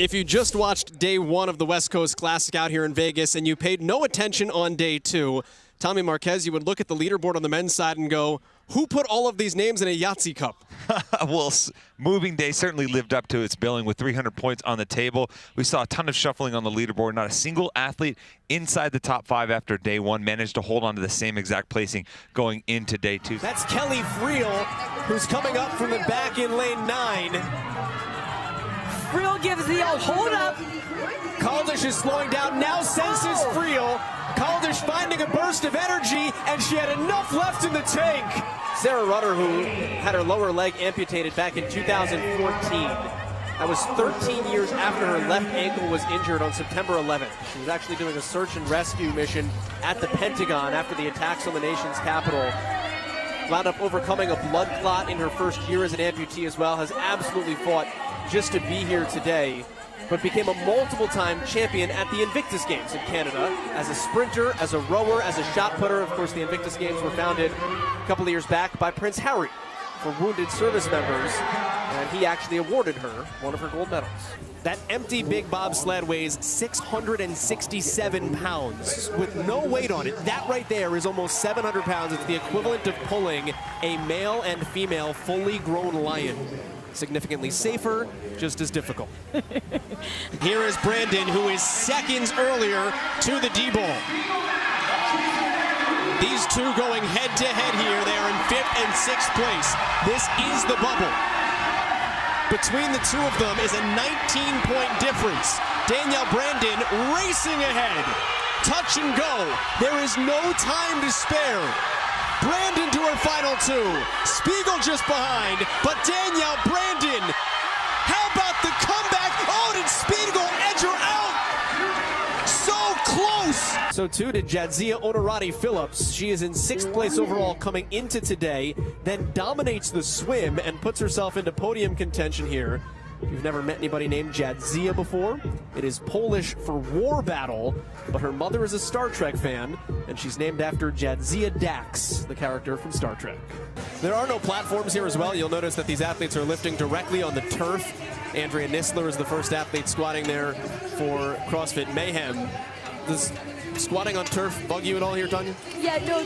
If you just watched day one of the West Coast Classic out here in Vegas and you paid no attention on day two, Tommy Marquez, you would look at the leaderboard on the men's side and go, who put all of these names in a Yahtzee cup? Well, moving day certainly lived up to its billing with 300 points on the table. We saw a ton of shuffling on the leaderboard. Not a single athlete inside the top 5 after day one managed to hold on to the same exact placing going into day two. That's Kelly Friel, who's coming up from the back in lane 9. Friel gives the old hold up. Caldish is slowing down, now senses Friel. Caldish finding a burst of energy, and she had enough left in the tank. Sarah Rutter, who had her lower leg amputated back in 2014. That was 13 years after her left ankle was injured on September 11th. She was actually doing a search and rescue mission at the Pentagon after the attacks on the nation's capital. Wound up overcoming a blood clot in her first year as an amputee as well. Has absolutely fought just to be here today, but became a multiple-time champion at the Invictus Games in Canada as a sprinter, as a rower, as a shot putter. Of course, the Invictus Games were founded a couple of years back by Prince Harry for wounded service members, and he actually awarded her one of her gold medals. That empty big bobsled weighs 667 pounds with no weight on it. That right there is almost 700 pounds. It's the equivalent of pulling a male and female fully grown lion. Significantly safer, just as difficult. Here is Brandon, who is seconds earlier to the D-ball. These two going head-to-head here. They are in 5th and 6th place. This is the bubble. Between the two of them is a 19-point difference. Danielle Brandon racing ahead. Touch and go. There is no time to spare. Brandon to her final 2. Spiegel just behind, but Danielle Brandon. How about the comeback? Oh, did Spiegel edge her out? So close. So too did Jadzia Onorati Phillips. She is in 6th place overall coming into today, then dominates the swim and puts herself into podium contention here. If you've never met anybody named Jadzia before, it is Polish for war battle, but her mother is a Star Trek fan, and she's named after Jadzia Dax, the character from Star Trek. There are no platforms here as well. You'll notice that these athletes are lifting directly on the turf. Andrea Nisler is the first athlete squatting there for CrossFit Mayhem. Does squatting on turf bug you at all here, Tanya? Yeah, no,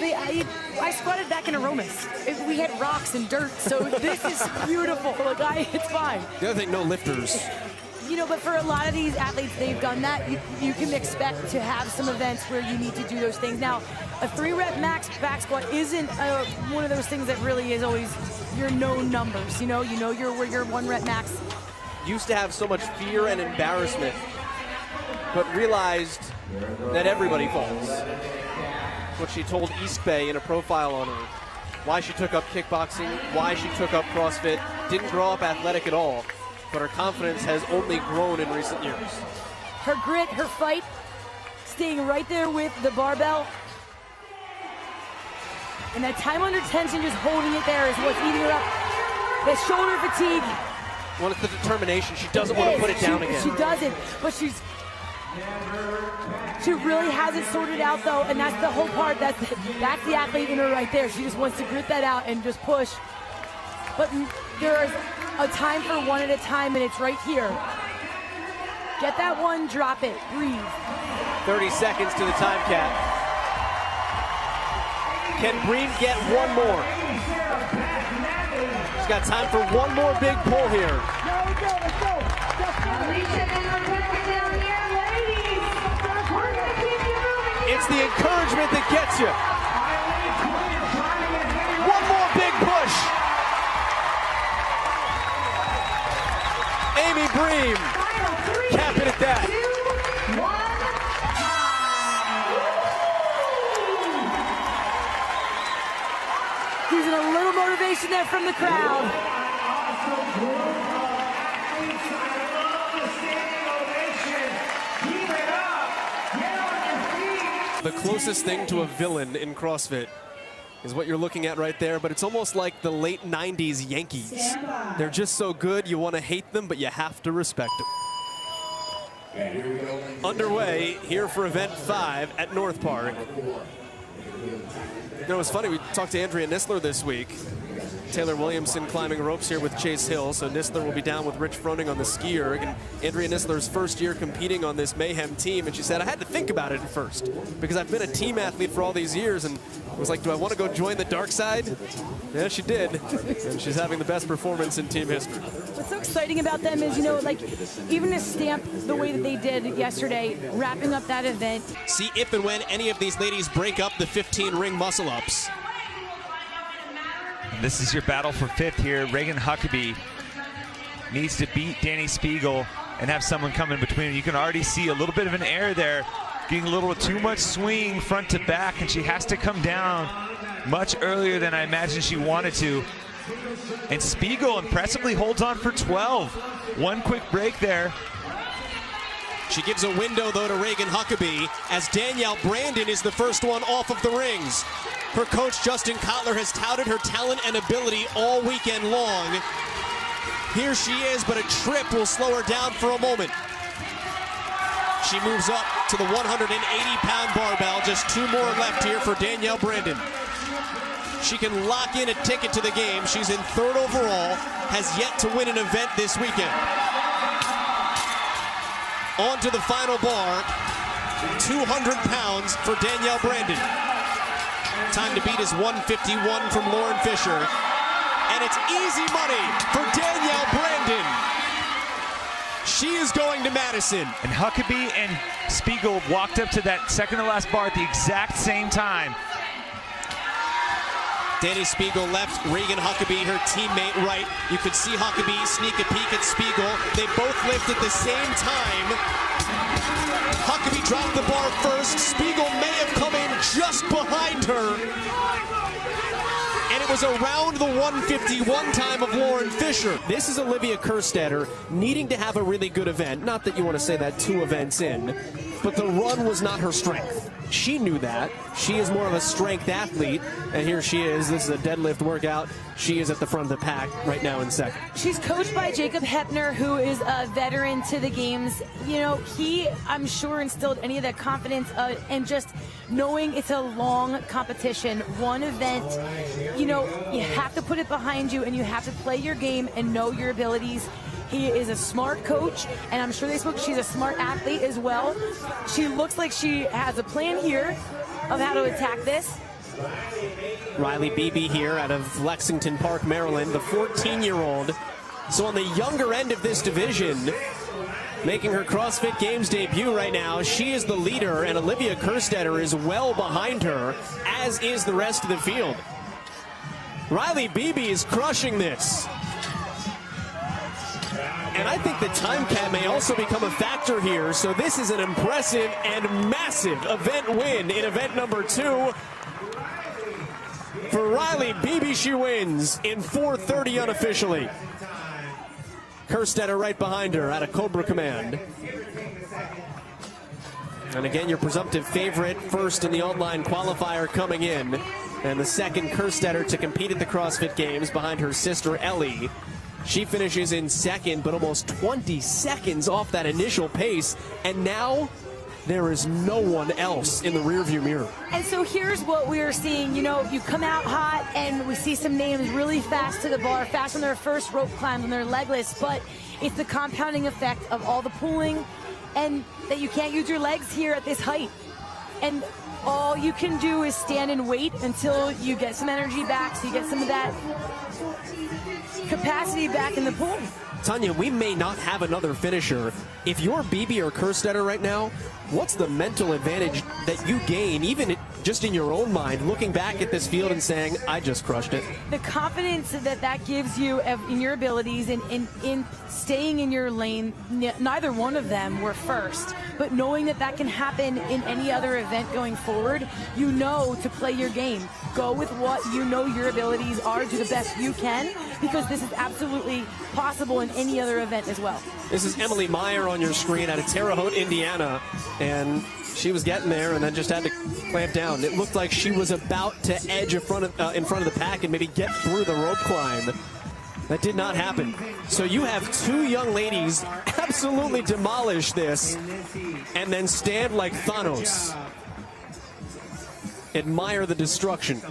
I squatted back in Aromas. We had rocks and dirt, so this is beautiful. Like, it's fine. The other thing, no lifters. You know, but for a lot of these athletes, they've done that. You can expect to have some events where you need to do those things. Now, a 3-rep max back squat isn't one of those things that really is always your known numbers. You know where your 1-rep max. Used to have so much fear and embarrassment, but realized that everybody falls. What she told East Bay in a profile on her. Why she took up kickboxing, why she took up CrossFit. Didn't grow up athletic at all, but her confidence has only grown in recent years. Her grit, her fight, staying right there with the barbell. And that time under tension, just holding it there is what's eating her up. That shoulder fatigue. Well, it's the determination. She doesn't want to put it down again. She doesn't, but she really has it sorted out, though, and that's the whole part. That's the athlete in her right there. She just wants to grit that out and just push. But there is a time for one at a time, and it's right here. Get that one, drop it, breathe. 30 seconds to the time cap. Can Breen get one more? She's got time for one more big pull here. It's the encouragement that gets you. One more big push. Amy Bream, cap it at that. Using a little motivation there from the crowd. The closest thing to a villain in CrossFit is what you're looking at right there, but it's almost like the late 90s Yankees. They're just so good, you want to hate them, but you have to respect them. Underway here for event 5 at North Park. You know, it's funny, we talked to Andrea Nisler this week. Taylor Williamson climbing ropes here with Chase Hill. So Nistler will be down with Rich Froning on the ski erg. And Andrea Nistler's first year competing on this Mayhem team. And she said, I had to think about it at first because I've been a team athlete for all these years and was like, do I want to go join the dark side? Yeah, she did. And she's having the best performance in team history. What's so exciting about them is, you know, like even to stamp the way that they did yesterday, wrapping up that event. See if and when any of these ladies break up the 15 ring muscle ups. And this is your battle for fifth here. Reagan Huckabee needs to beat Danny Spiegel and have someone come in between. You can already see a little bit of an error there, getting a little too much swing front to back, and she has to come down much earlier than I imagined she wanted to. And Spiegel impressively holds on for 12. One quick break there. She gives a window, though, to Reagan Huckabee as Danielle Brandon is the first one off of the rings. Her coach, Justin Kotler, has touted her talent and ability all weekend long. Here she is, but a trip will slow her down for a moment. She moves up to the 180-pound barbell. Just 2 more left here for Danielle Brandon. She can lock in a ticket to the game. She's in 3rd overall, has yet to win an event this weekend. On to the final bar, 200 pounds for Danielle Brandon. Time to beat is 151 from Lauren Fisher. And it's easy money for Danielle Brandon. She is going to Madison. And Huckabee and Spiegel walked up to that second to last bar at the exact same time. Danny Spiegel left, Reagan Huckabee, her teammate, right. You could see Huckabee sneak a peek at Spiegel. They both lift at the same time. Huckabee dropped the bar first. Spiegel may have come in just behind her. And it was around the 151 time of Lauren Fisher. This is Olivia Kerstetter needing to have a really good event. Not that you want to say that 2 events in, but the run was not her strength. She knew that. She is more of a strength athlete, and here she is. This is a deadlift workout. She is at the front of the pack right now in second. She's coached by Jacob Hepner, who is a veteran to the games. You know, he, I'm sure, instilled any of that confidence and just knowing it's a long competition, one event. You know, you have to put it behind you, and you have to play your game and know your abilities. He is a smart coach, and I'm sure they spoke. She's a smart athlete as well. She looks like she has a plan here of how to attack this. Riley Beebe here out of Lexington Park, Maryland, the 14-year-old. So on the younger end of this division, making her CrossFit Games debut right now. She is the leader, and Olivia Kerstetter is well behind her, as is the rest of the field. Riley Beebe is crushing this. And I think the time cap may also become a factor here. So this is an impressive and massive event win in event number 2. For Riley Beebe, she wins in 4:30 unofficially. Kerstetter right behind her out of Cobra Command. And again, your presumptive favorite first in the online qualifier coming in. And the second Kerstetter to compete at the CrossFit Games behind her sister Ellie. She finishes in second, but almost 20 seconds off that initial pace. And now there is no one else in the rearview mirror. And so here's what we're seeing. You know, you come out hot and we see some names really fast to the bar, fast on their first rope climb, on their legless, but it's the compounding effect of all the pulling and that you can't use your legs here at this height. And all you can do is stand and wait until you get some energy back, so you get some of that capacity back in the pool. Tanya, we may not have another finisher. If you're Beebe or Kerstetter right now, what's the mental advantage that you gain, even just in your own mind, looking back at this field and saying, I just crushed it? The confidence that that gives you in your abilities and in staying in your lane. Neither one of them were first, but knowing that that can happen in any other event going forward, you know to play your game. Go with what you know your abilities are, do the best you can, because this is absolutely possible in any other event as well. This is Emily Meyer on your screen out of Terre Haute, Indiana, and she was getting there and then just had to clamp down. It looked like she was about to edge in front of the pack and maybe get through the rope climb. That did not happen. So you have 2 young ladies absolutely demolish this and then stand like Thanos. Admire the destruction.